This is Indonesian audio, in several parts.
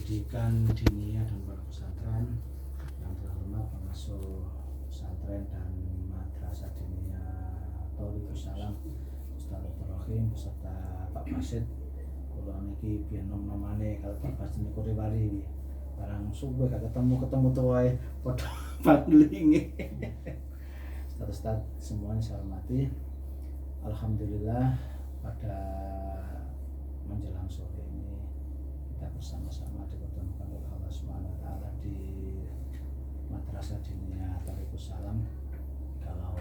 pendidikan diniyah dan pondok pesantren yang terhormat pengasuh pesantren dan madrasah diniyah Thariqus Salam Ustaz Ibrahim beserta Pak Basit. Kula niki biyen nom-nomane kalau Pak Basit niku riwari barang subuh gak ketemu tuh wae padha panglinge. Ustaz semuanya saya hormati. Alhamdulillah pada menjelang sore ini kita bersama-sama dipertemukan oleh Allah Subhanahu wa taala di Madrasah Diniyah Thariqus Salam. Kalau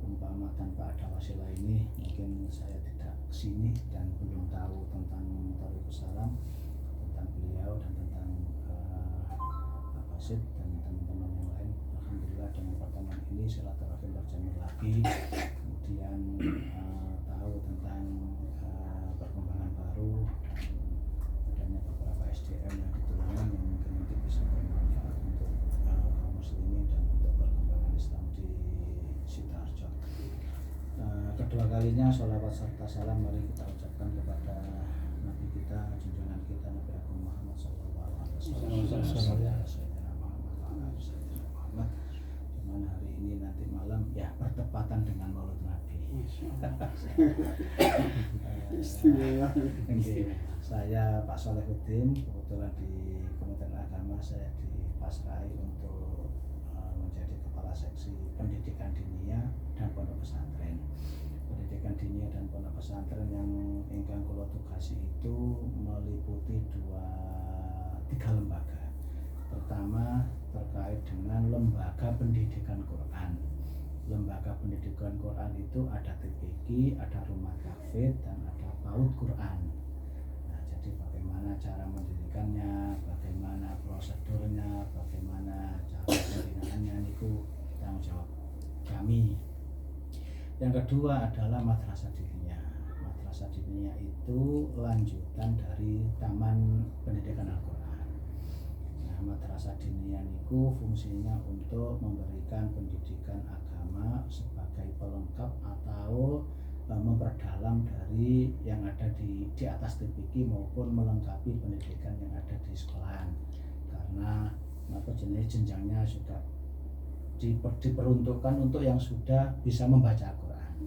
umpama tanpa ada wasilah ini mungkin saya tidak kesini dan belum tahu tentang Thariqus Salam, tentang beliau dan tentang Pak Basit dan teman-teman yang lain. Alhamdulillah dengan pertemuan ini silaturahim terjamin lagi, kemudian tahu tentang perkembangan baru, adanya beberapa SDM yang ditularkan yang mungkin nanti bisa bermanfaat untuk kaum muslimin dan untuk perkembangan Islam di Sidoarjo. Kedua kalinya sholawat serta salam mari kita ucapkan kepada Nabi kita, junjungan kita Nabi Agung Muhammad Sallallahu Alaihi Wasallam. Dimana hari ini nanti malam ya bertepatan dengan Maulid Nabi. Saya Pak Solehuddin, kebetulan di Kementerian Agama saya dipasrai untuk menjadi kepala seksi pendidikan diniyah dan pondok pesantren. Pendidikan diniyah dan pondok pesantren yang ingkang kula tugasi itu meliputi tiga lembaga. Pertama terkait dengan lembaga pendidikan Quran. Lembaga pendidikan Quran itu ada TPQ, ada Rumah Tahfidz dan ada PAUD Quran. Nah, jadi bagaimana cara mendirikannya, bagaimana prosedurnya, bagaimana cara pembinaannya itu tanggung jawab kami. Yang kedua adalah Madrasah Diniyah. Madrasah Diniyah itu lanjutan dari Taman Pendidikan Al-Quran. Madrasah diniyah niku fungsinya untuk memberikan pendidikan agama sebagai pelengkap atau memperdalam dari yang ada di atas TPQ maupun melengkapi pendidikan yang ada di sekolahan. Karena jenis jenjangnya sudah diperuntukkan untuk yang sudah bisa membaca Al-Quran.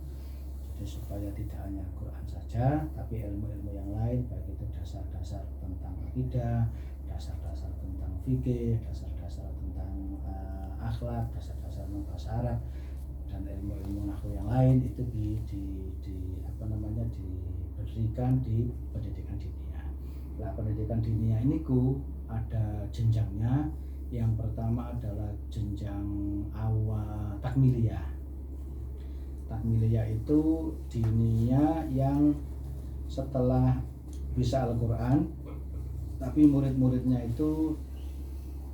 Jadi supaya tidak hanya Al-Quran saja, tapi ilmu-ilmu yang lain, baik itu dasar-dasar tentang akidah, dasar-dasar tentang fikih, dasar-dasar tentang akhlak, dasar-dasar bahasa Arab dan ilmu-ilmu nahwu yang lain itu diberikan di pendidikan diniyah. Nah, pendidikan diniyah ini ada jenjangnya. Yang pertama adalah jenjang awal takmiliyah. Takmiliyah itu diniyah yang setelah bisa Al-Quran tapi murid-muridnya itu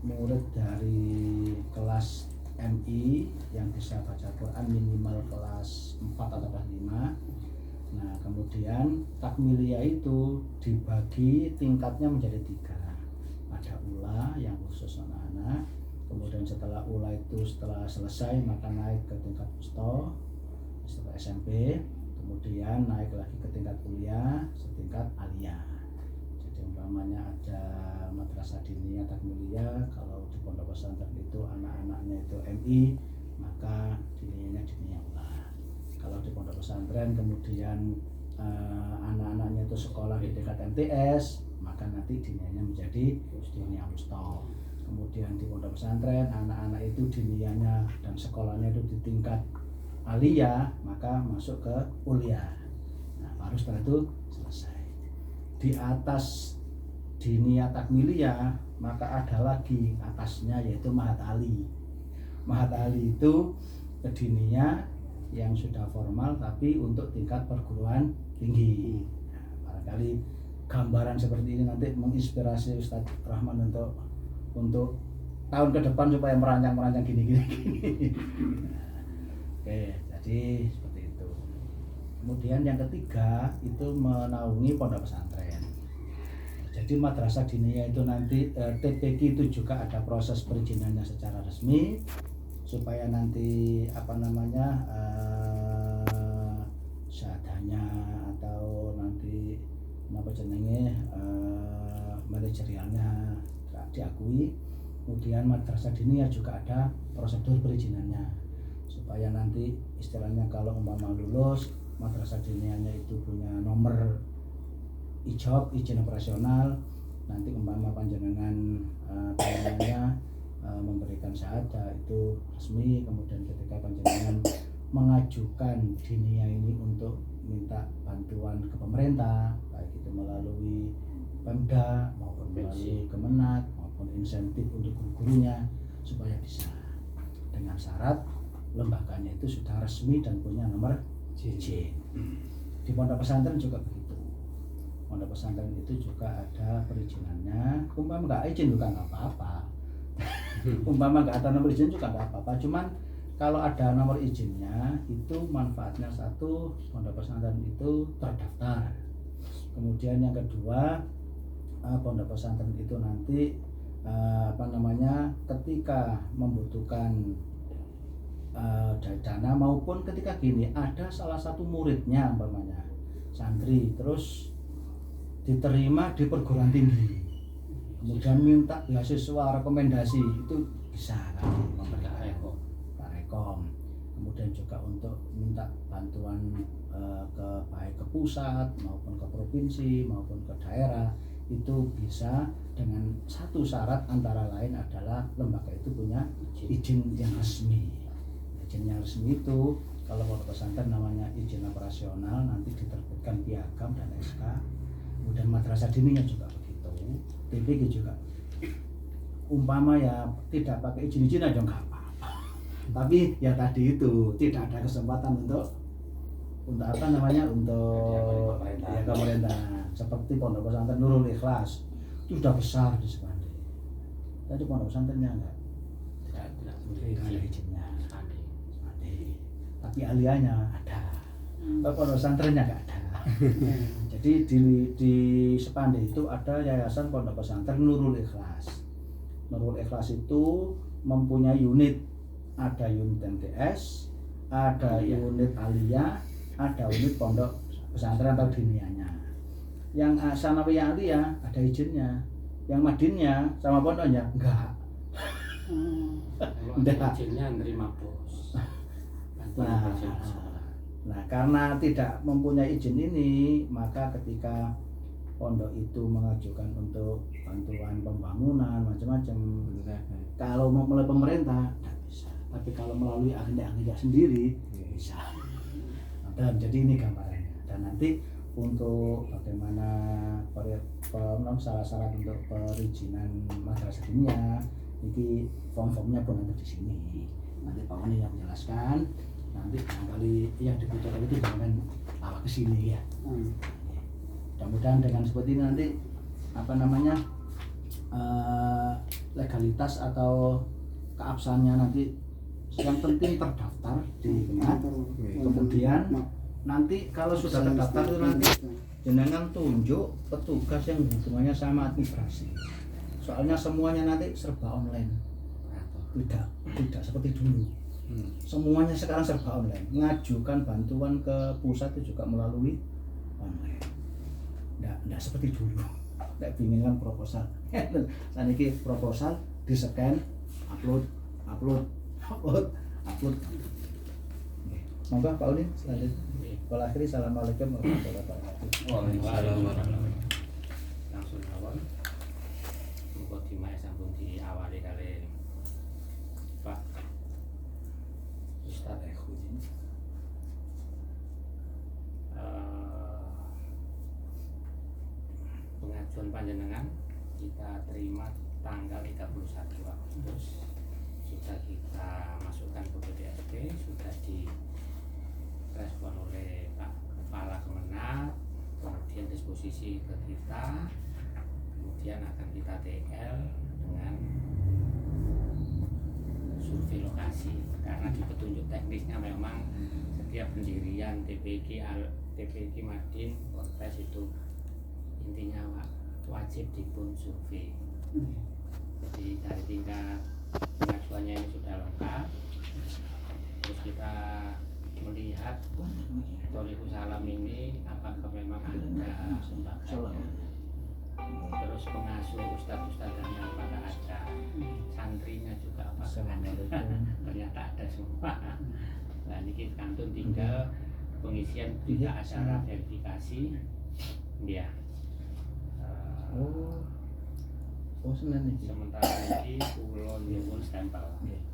murid dari kelas MI yang bisa baca Quran minimal kelas 4 atau kelas 5. Nah, kemudian takmiliyah itu dibagi tingkatnya menjadi 3. Ada ula yang khusus anak-anak, kemudian setelah ula itu setelah selesai maka naik ke tingkat wusta setelah SMP, kemudian naik lagi ke tingkat kuliah setingkat aliyah. Umpamanya ada madrasah diniyah takmiliyah, kalau di pondok pesantren itu anak-anaknya itu MI, maka diniyahnya diniyah ula. Kalau di pondok pesantren kemudian anak-anaknya itu sekolah di tingkat MTS, maka nanti diniyahnya menjadi diniyah wusta. Kemudian di pondok pesantren anak-anak itu diniyahnya dan sekolahnya itu di tingkat aliyah, maka masuk ke kuliah. Nah, baru setelah itu selesai. Di atas diniyah takmiliyah maka ada lagi atasnya yaitu Mahat Ali. Mahat Ali itu diniyah yang sudah formal tapi untuk tingkat perguruan tinggi. Nah, barangkali gambaran seperti ini nanti menginspirasi Ustadz Rahman untuk tahun ke depan supaya merancang gini. Oke, jadi seperti itu. Kemudian yang ketiga itu menaungi pondok pesantren. Jadi madrasah diniyah itu nanti TPQ itu juga ada proses perizinannya secara resmi supaya nanti syahadahnya atau nanti manajemen manajerialnya diakui. Kemudian madrasah diniyah juga ada prosedur perizinannya, supaya nanti istilahnya kalau umpama lulus madrasah diniyahnya itu punya nomor ijab, izin operasional, nanti umpama panjenengan memberikan syahadah itu resmi. Kemudian ketika panjenengan mengajukan diniyah ini untuk minta bantuan ke pemerintah, baik itu melalui Pemda maupun melalui Kemenak maupun insentif untuk guru-gurunya, supaya bisa, dengan syarat lembaganya itu sudah resmi dan punya nomor izin. Di pondok pesantren juga begitu. Pondok pesantren itu juga ada perizinannya. Umpama nggak izin juga nggak apa-apa. Umpama nggak ada nomor izin juga nggak apa-apa. Cuman kalau ada nomor izinnya itu manfaatnya satu, pondok pesantren itu terdaftar. Kemudian yang kedua, pondok pesantren itu nanti ketika membutuhkan dana maupun ketika gini ada salah satu muridnya umpamanya santri terus diterima di perguruan tinggi, kemudian minta beasiswa rekomendasi, itu bisa kan memberikan rekom. Kemudian juga untuk minta bantuan baik ke pusat maupun ke provinsi maupun ke daerah, itu bisa dengan satu syarat antara lain adalah lembaga itu punya izin yang resmi. Izin yang resmi itu kalau pondok pesantren namanya izin operasional, nanti diterbitkan piagam dan SK. Kemudian madrasah diniyah juga begitu, TPG juga. Umpama ya tidak pakai izin aja nggak apa-apa, tapi ya tadi itu tidak ada kesempatan untuk pemerintah. Seperti pondok pesantren Nurul Ikhlas itu sudah besar di Sepande, tadi pondok pesantrennya tidak ada izinnya, tapi alianya ada, pondok pesantrennya nggak ada. Jadi di Sepande itu ada yayasan pondok pesantren Nurul Ikhlas. Nurul Ikhlas itu mempunyai unit, ada unit MTS, ada unit aliyah, ada unit pondok pesantren atau diniyahnya. Yang sanawiyah aliyah ada izinnya, yang madinnya sama pondoknya enggak. Izinnya nerima bos. Nah, karena tidak mempunyai izin ini, maka ketika pondok itu mengajukan untuk bantuan pembangunan macam-macam, kalau mau melalui pemerintah tidak bisa, tapi kalau melalui agenda sendiri bisa. Dan jadi ini gambarannya. Dan nanti untuk bagaimana syarat-syarat untuk perizinan madrasah diniyah, ini form-formnya pun ada di sini. Nanti Pak Wani yang menjelaskan. Nanti barangkali yang dibutuhkan itu jangan bawa ke sini ya. Mudah-mudahan dengan seperti ini nanti legalitas atau keabsahannya nanti yang penting terdaftar di Kemenak. Kemudian nanti kalau sudah terdaftar itu nanti jenengan tunjuk petugas yang hubungannya sama administrasi. Soalnya semuanya nanti serba online. Tidak seperti dulu. Semuanya sekarang serba online. Ngajukan bantuan ke pusat itu juga melalui online. Nggak seperti dulu. Nggak bingung kan proposal. Saat ini proposal di scan, upload. Monggo Pak Uni selanjutnya. Kalau akhirnya assalamualaikum warahmatullahi wabarakatuh. Waalaikumsalam. Langsung awal. Mukadimah sampun diawali kali Pak Ustaz Ekhudin. Pengajuan panjenengan kita terima tanggal 31 Agustus, sudah kita masukkan ke BDSP, sudah direspon oleh Pak Kepala Kemenak, kemudian disposisi ke kita, kemudian akan kita TL dengan survei lokasi, karena di petunjuk teknisnya memang setiap pendirian TPG Madin Ponpes itu intinya wajib dipun survei. Jadi dari tingkat pengajuannya ini sudah lengkap, terus kita melihat Tolikus Salam ini apakah memang ada sembako. Terus terus pengasuh ustadz-ustadznya apakah ada, santrinya juga apakah ada. Assalamualaikum. Ternyata ada semua. Nah ini kantun tinggal pengisian berita acara verifikasi ya. Oh Senin iki. Sementara ini pulau nyuwun stempel Nggih.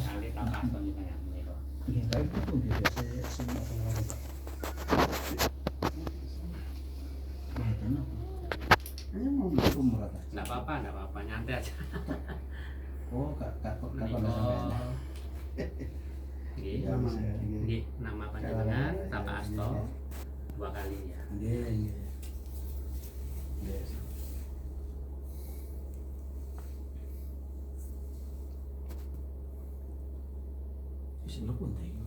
kali tak paston juga ya menika. Nggih, baik itu nggih sing apa-apa. Ini mau beli umrah ta? Nggak apa-apa, nyantai aja. Oh, kak Menika, sampean. nggih, Ya, Mas. nggih, nama panjenengan Bapak Asto 2 kali ya. Nggih. Nggih. Wis lepun ta iki.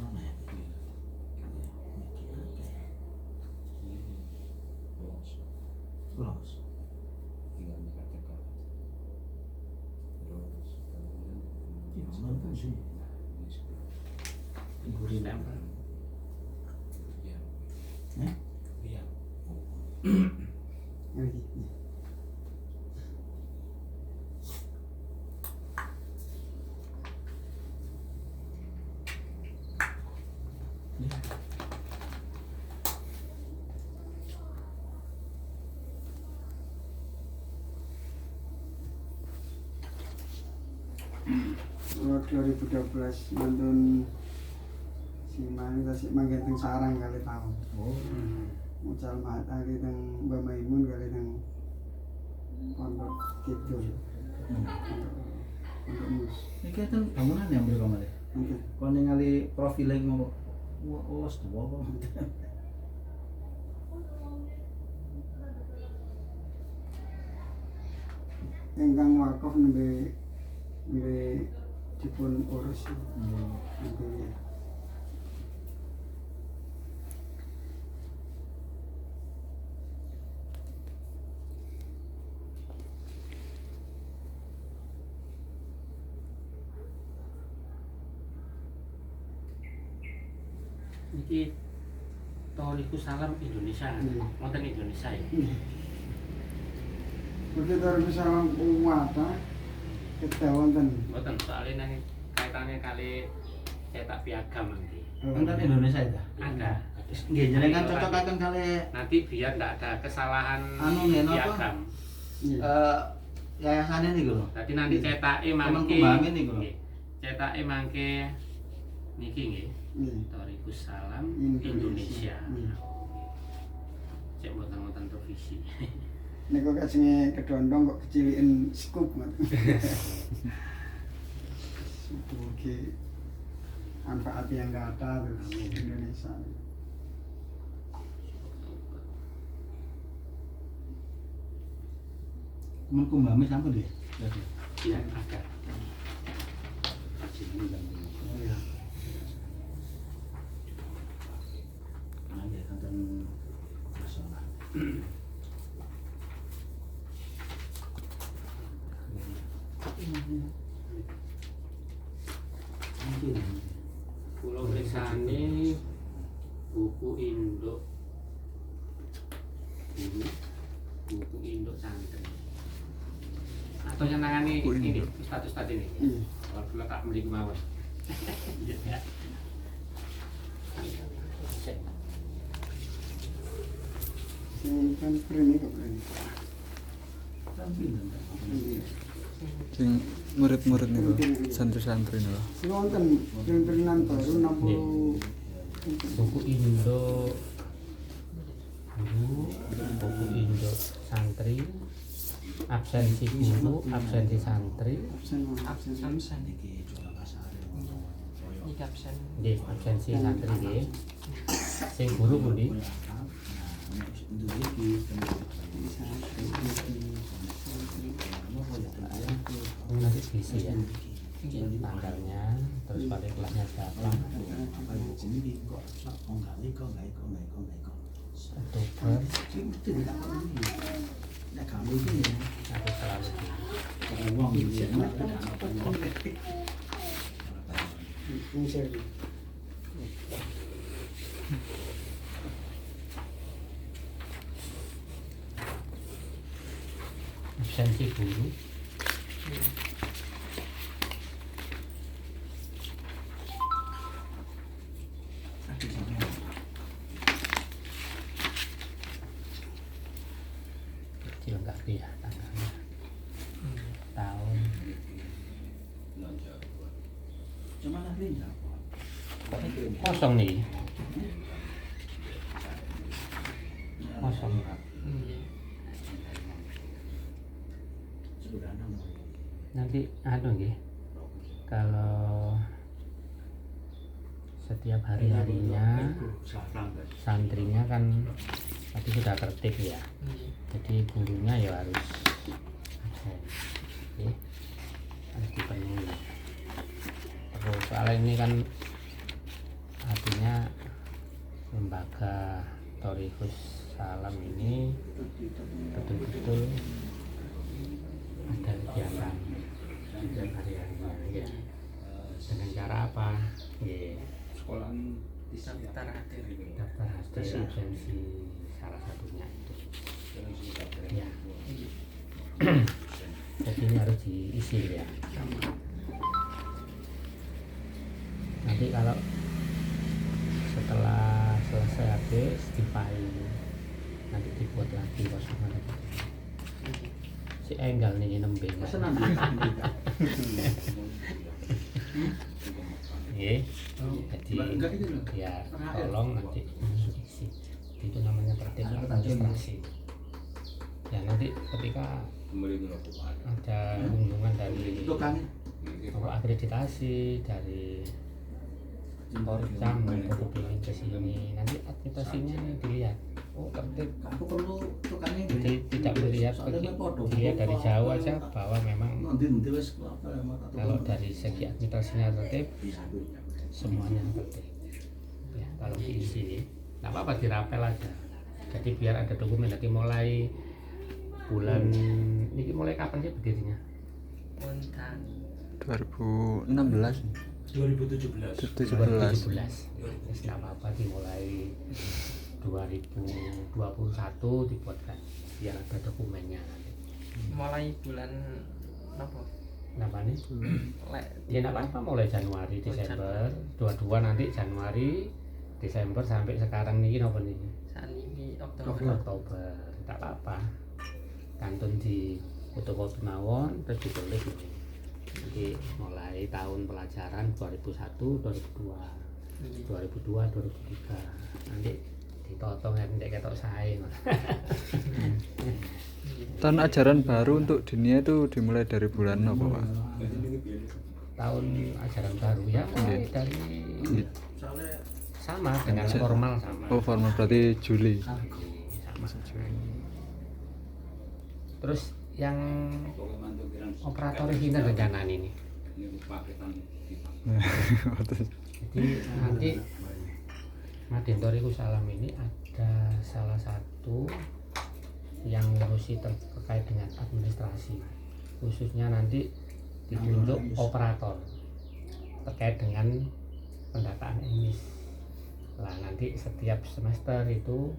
Mana ya? Los. Nonton sih. Ibu Stempel. Iya. Kalau 2012 mantun si Mang tasik manggen teng sarang kali tahun. Oh. Mucal mahat kali teng Mbak Maimun kali teng Pondok Kidul. Pondok Mus. Iki kan bangunan yang mriko malih. Nggih. Kon ningali profile ngono. Wah, tuwa kok. Ingkang wakaf nembe dipun urus. Hmm. Nggih. Iki Thorikus Salam Indonesia, wonten Indonesia ya. Begitu harus salam kuwata kita wonten. Mboten soalnya nang kaitannya kali cetak piagam nanti. Wonten Indonesia itu. Ada. Nggih, jenengan cocokaken kali Nanti biar tidak ada kesalahan Anu, nggih, napa? piagam. Yayasan ini lho. Jadi nanti cetake Temen mangke. kembangin niku lho. Nggih. Cetake mangke niki nggih. Nggih. Thorikus Salam Indonesia. Indonesia. Nggih. Cek mboten-mboten revisi. Niku kajenge kedondong kok keciliken scoop ngoten. Sebagai manfaat yang kata terus Indonesia. Temen kumbame sampun nggih. Iya, ada. Oh iya. Nah, nggih wonten masalah. Mungkin. Pulau Presane buku induk ini buku induk santri atau yang nangani ini ustadz ini Iya. kalau dulu tak beli kemauan Sing kan keren kok keren. Iya. Sing murid-murid niku, santri-santri niku. Sing wonten pimpinan baru 60 buku induk guru buku induk santri absensi guru absensi santri absen. Iki juga kasare ngono. nggih absensi santri nggih sing guru pundi Untuk iki nanti diisi ya tanggalnya terus pada kelasnya siapa Oktober atau selalu absensi guru. Dilengkapi ya tanggalnya, tahun. Cuma nanti Kosong nih. Kosong. Nanti nggih. Kalau setiap hari-harinya santrinya kan tadi sudah tertib ya. Jadi gurunya ya harus absen. Oke. Harus dipenuhi. Terus soal ini kan artinya lembaga Thorikus Salam ini betul-betul ada kegiatan setiap hari-harinya ya. Dengan cara apa? Ya. Sekolahan daftar hadir. Daftar hadir absensi salah satunya itu. Ya. Jadi ini harus diisi ya. Nanti kalau setelah selesai habis difile, nanti dibuat lagi kosongan lagi. Si enggal nih nembeng. Jadi ya tolong nanti isi. Itu namanya tertib administrasi. Ya nanti ketika ada kunjungan dari akreditasi dari Porcam untuk kepingin ke sini, nanti akreditasinya dilihat. Oh tertib. Jadi tidak melihat dari jauh aja bahwa memang kalau dari segi administrasinya tertib, semuanya tertib. Ya kalau diisi, nggak apa-apa dirapel aja. Jadi biar ada dokumen. Nanti mulai bulan ini mulai kapan sih berdirinya? 2016 2017. 17 Nggak apa-apa dimulai 2021 dibuatkan biar ada dokumennya nanti. Mulai bulan apa? Kenapa nih? Ya nggak apa-apa mulai Januari, Desember 22 nanti Januari, Desember sampai sekarang nih apa nih? Saat ini Oktober. Tak apa-apa. Kantun di fotokopi mawon terus ditulis ini. Jadi mulai tahun pelajaran 2001, 2002, 2002, 2003 nanti ditotong nanti ketok sae. Tahun ajaran baru untuk dunia itu dimulai dari bulan apa Pak? Tahun ajaran baru ya mulai dari sama dengan formal sama. Oh formal berarti Juli. Sama. Terus yang operator ini rencana ini. Jadi nanti Madin Thorikus Salam ini ada salah satu yang ngurusi terkait dengan administrasi, khususnya nanti ditunjuk operator terkait dengan pendataan emis. Lah nanti setiap semester itu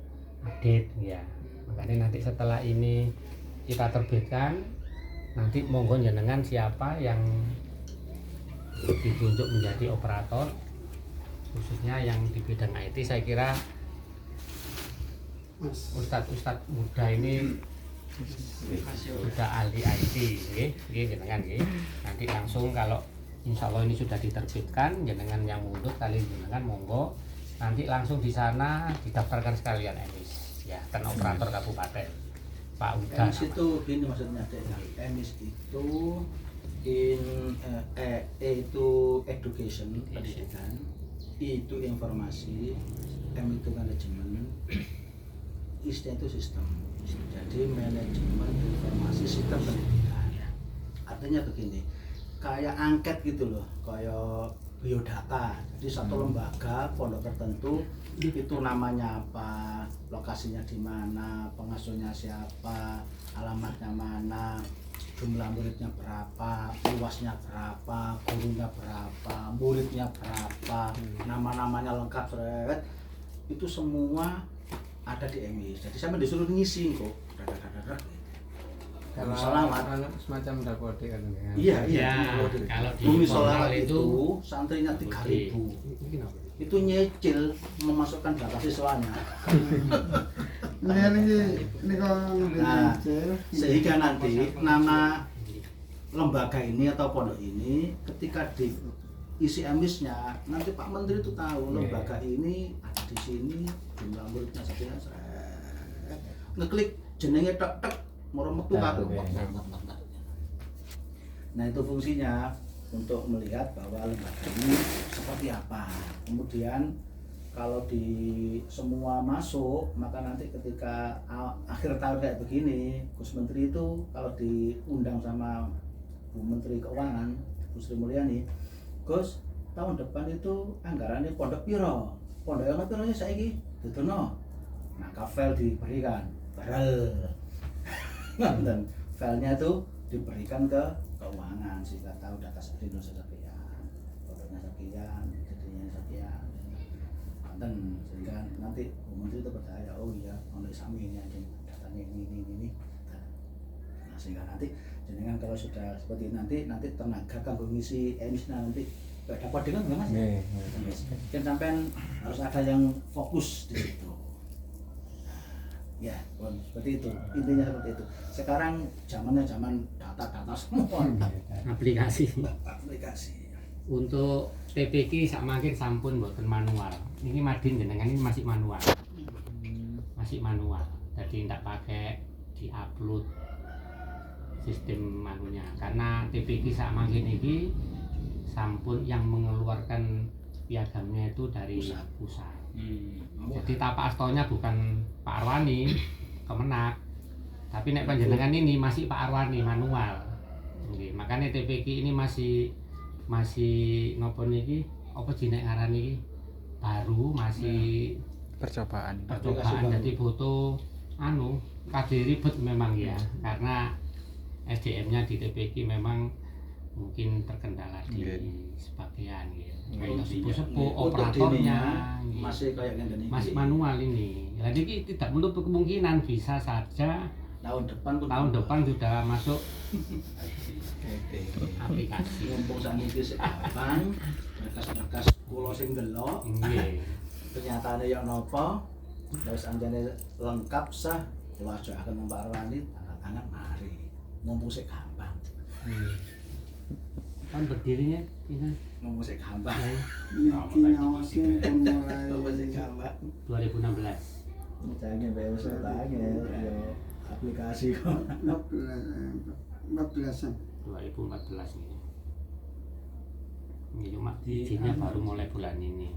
update ya. Makanya nanti setelah ini kita terbitkan, nanti monggo jenengan siapa yang ditunjuk menjadi operator khususnya yang di bidang IT. Saya kira Ustadz muda ini sudah ahli IT jenengan nanti langsung kalau insya Allah ini sudah diterbitkan, jenengan yang mundur kali jenengan monggo nanti langsung di sana didaftarkan sekalian emis ya, dan operator kabupaten Pak Uda. Emis itu gini maksudnya, emis itu itu education, pendidikan, itu informasi, M itu manajemen, istilah itu sistem. Jadi manajemen informasi sistem pendidikan. Artinya begini, kayak angket gitu loh, kayak biodata. Jadi satu lembaga pondok tertentu itu namanya apa, lokasinya di mana, pengasuhnya siapa, alamatnya mana, jumlah muridnya berapa, luasnya berapa, gurunya berapa, muridnya berapa, nama-namanya lengkap seret, itu semua ada di emis. Jadi saya disuruh ngisi kok. Selamat. Semacam dakwade kan. Iya, Ya, kalau di Bumi Solamat Solamat itu santrinya 3.000. Itu nyicil memasukkan data siswanya. Ini kok Nah, sehingga nanti nama lembaga ini atau pondok ini ketika diisi emisnya nanti Pak Menteri itu tahu lembaga ini ada di sini, jumlah muridnya sekian, ngeklik jenenge tek moro metu kabeh. Nah, itu fungsinya untuk melihat bahwa lembaga ini seperti apa. Kemudian kalau di semua masuk, maka nanti ketika akhir tahun kayak begini, Gus Menteri itu kalau diundang sama Bu Menteri Keuangan, Bu Sri Mulyani, Gus, tahun depan itu anggarannya pondok piro? Pondok yang pironya saiki dudono. Maka file diberikan, dan filenya itu diberikan ke keuangan sehingga tahu data Rino sekian, pondoknya sekian, jadinya sekian. Dan sehingga nanti Bu Menteri itu percaya, oh iya, untuk sami ini aja datanya ini. Nah, sehingga nanti jenengan kalau sudah seperti nanti tenaga kanggo ngisi emisnya nanti gak dapat dengan enggak Mas? Kan sampean harus ada yang fokus di situ. Ya, seperti itu. Intinya seperti itu. Sekarang zamannya zaman data semua. aplikasi. Aplikasi. Untuk TPK samakin sampun mboten manual. Ini Madin jenengan ini masih manual. Masih manual. Jadi tidak pakai di-upload sistem manunya. Karena TPK samakin ini sampun yang mengeluarkan piagamnya itu dari pusat. Jadi tapak astonya bukan Pak Arwani Kemenak. Tapi nek panjenengan ini masih Pak Arwani manual. Nggih, makanya TPK ini masih ngopo niki apa jeneng ngaran iki baru masih Percobaan. Jadi foto kadhe ribet memang ya karena SDM-nya di TPK memang mungkin terkendala di sebagian ya. Kayak sepuh-sepuh operatornya masih kayak ngene iki. masih manual ini. Jadi ini tidak menutup kemungkinan bisa saja tahun depan sudah masuk aplikasi. Mumpung sakniki sik gampang, berkas-berkas kula sing delok. Nggih. Kenyataane ya napa? Wis anjane lengkap sah, kula ajaken Mbak Arwani tanda tangan mari. Mumpung sik gampang. Kan berdirinya ini Mumpung sik gampang. Iki ngawasin mulai Mumpung sik gampang. 2016. Jangan bayar setanya ya aplikasi kok. 14-an. 2014 ini. Ini cuma izinnya baru mulai bulan ini.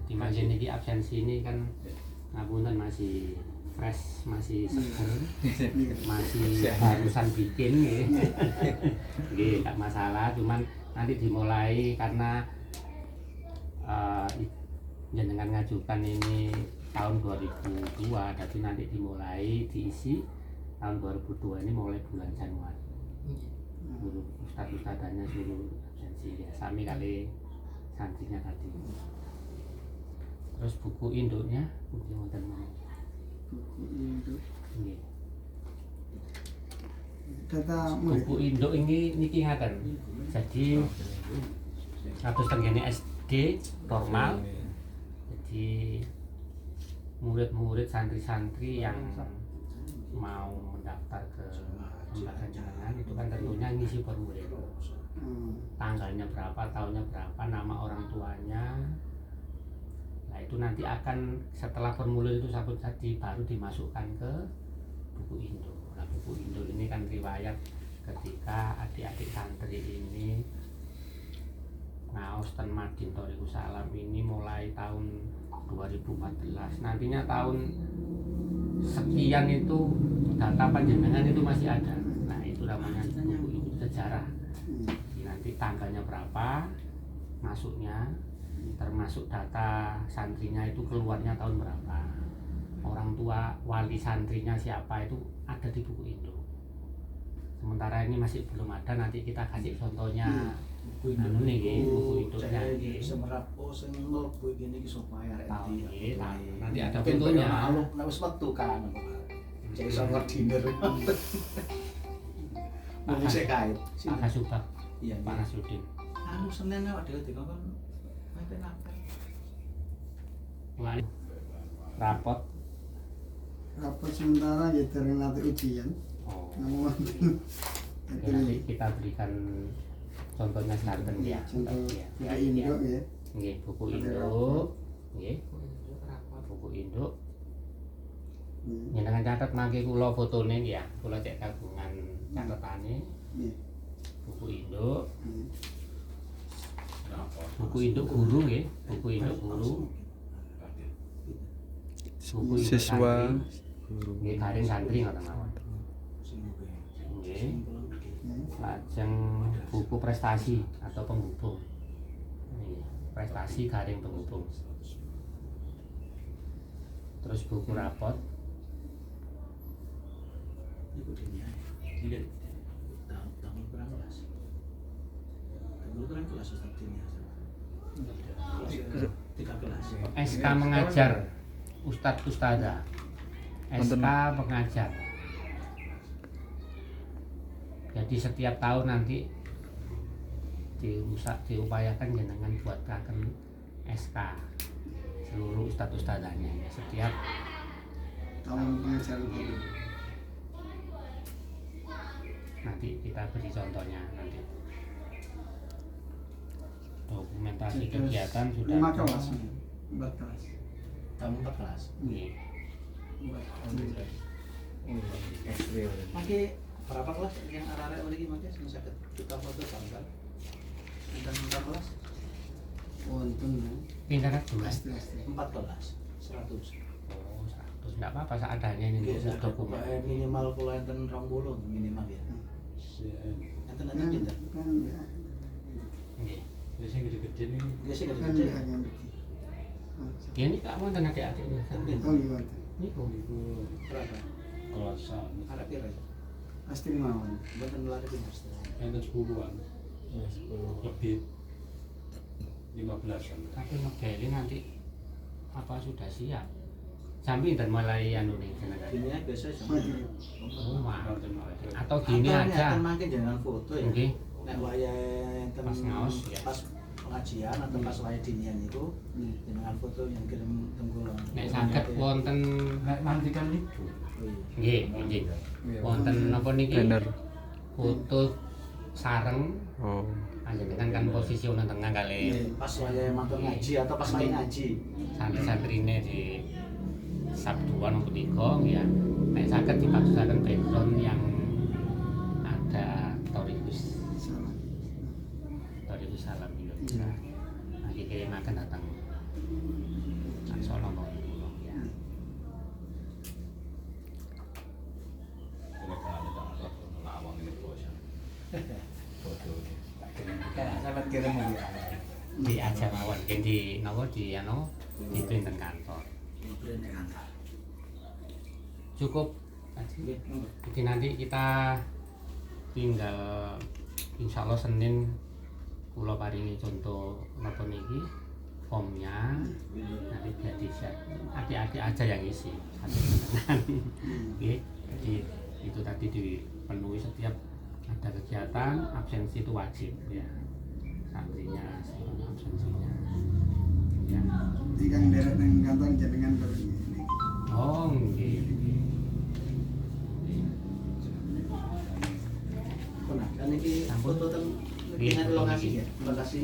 Di manjen ini absensi ini kan ngapunten masih fresh, masih seger, masih barusan bikin nggih, enggak masalah, cuman nanti dimulai karena jenengan ngajukan ini tahun 2002, jadi nanti dimulai diisi tahun 2002 ini mulai bulan Januari. Ustadz-ustadzanya suruh absensi ya, sami kali santrinya tadi. Terus buku induknya, buku wonten nggih. Data Buku induk ini niki ngaten. Jadi kados tenggene SD normal. Jadi murid-murid santri-santri yang mau mendaftar ke lembaga jenengan itu kan tentunya ngisi formulir. Tanggalnya berapa, tahunnya berapa, nama orang tuanya. Nah itu nanti akan setelah formulir itu sabut tadi baru dimasukkan ke buku induk. Nah buku induk ini kan riwayat ketika adik-adik santri ini ngaos ten Madin Thoriqus Salam ini mulai tahun 2014. Nantinya tahun sekian itu data panjenengan itu masih ada. Nah itu namanya buku induk sejarah. Jadi nanti tanggalnya berapa masuknya, termasuk data santrinya itu keluarnya tahun berapa, orang tua wali santrinya siapa itu ada di buku induk. Sementara ini masih belum ada, nanti kita kasih contohnya buku induknya semerap sing mlebu iki supaya nanti ada fotonya. Wis metu kan. Jadi iso ngordinir. Wong sik kait. Pak Kasubag, Iya, Pak Nasruddin. anu Senin awak dhewe dikon mepet apa? Wah, rapot. Rapot sementara ya dereng nate ujian. Oh. Namun Oke, nanti kita berikan contohnya sarten ya. contoh Ya. buku induk ya. Nggih, buku induk. Nggih, buku induk. Jenengan catet mangke kula fotone nggih ya. Kula cek kagungan catetane. Nggih. Buku induk. Nggih. Buku induk guru nggih, buku induk guru. Buku induk Siswa santri. Nggih, garing santri ngoten mawon. Nggih. Lajeng buku prestasi atau penghubung. Nggih, prestasi garing penghubung. Terus buku rapot. Iku dunia. Ini tahun berapa kelas? Tahun berapa kelas Ustaz dunia? 3 kelas. SK mengajar Ustadz Ustadzah. SK mengajar. Jadi setiap tahun nanti diupayakan jenengan buatkan SK seluruh Ustadz Ustadzahnya setiap Tahun pengajaran baru. nanti kita beri contohnya nanti. Dokumentasi kegiatan sudah 5 ada. kelas. 4 kelas. Tahun 4 kelas. Nggih. Maki berapa kelas yang arah-arah lagi maki sing saged kita foto tanggal. Enten 4 kelas. Wonten ya. Pindah kan dulu. Pasti. 4 kelas. 100. Oh, 100. Enggak apa-apa seadanya ini untuk dokumen. Minimal kula enten 20 minimal ya. Enten Kan pinter. kan ya. Nggih. Biasanya gede-gede nih. Biasanya Kan gede-gede. ya yang begini. Ya ini Kak wonten adik-adiknya. Oh iya. Niku. Berapa? Kelasan Arek pira? Pasti mawon. Mboten lari pinter. enten 10-an lebih 15-an. Tapi modelnya nanti apa sudah siap? Sampai dan mulai anu nih jenengan. Gini ya biasa sama. Oh, wah. Atau gini aja. Kan mangke jangan foto ya. Nggih. Nek wayahe enten Pas ngaos, ya. pas pengajian atau pas wayahe dinian itu dengan foto yang kirim tenggulang. Nek saged wonten Nek nanti kan libur. nggih, nggih. Wonten napa niki? banner. Foto sareng Oh. panjenengan kan posisi wonten tengah kali Pas wayahe matur ngaji atau pas wayahe ngaji. santri-santrine di sabduan nopo tiga ya. Nek saged dipaksaken background yang ada Torikus salam gitu. Nanti kirimaken datang Solo kok ya. Sangat kirim ya. Di aja mawon gen di napa di anu di printen kantor. Cukup jadi nanti kita tinggal insya Allah Senin kula paringi contoh napa niki formnya nanti jadi siap adik-adik aja yang isi Oke, jadi itu tadi dipenuhi setiap ada kegiatan absensi itu wajib ya santrinya absensinya ya. Ini kan derek nang kantor jenengan baru ini. Oh nggih. Nah, kan ini foto teng lokasi ya, lokasi